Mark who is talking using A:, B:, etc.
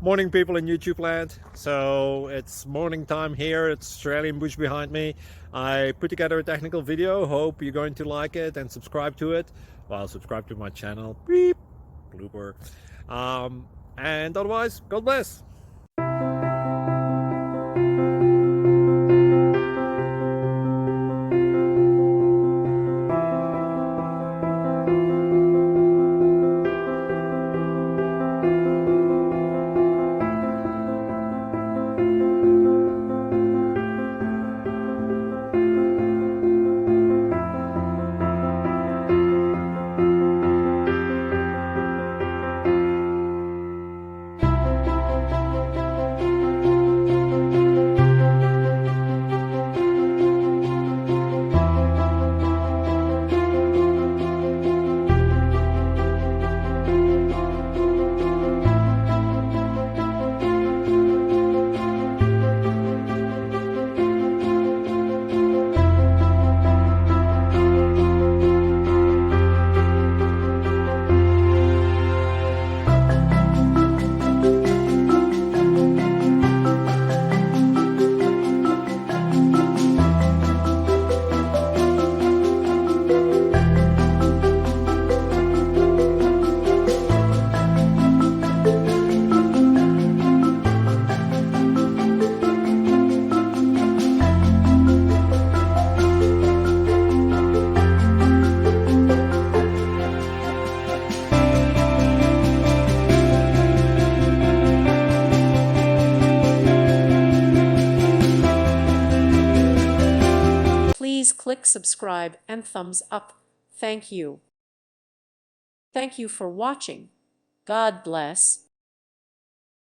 A: Morning, people in YouTube land. So it's morning time here. It's Australian bush behind me. I put together a technical video. Hope you're going to like it and subscribe to it. Well, subscribe to my channel. Beep. Blooper. And otherwise, God bless.
B: Please click subscribe and thumbs up. Thank you. Thank you for watching. God bless.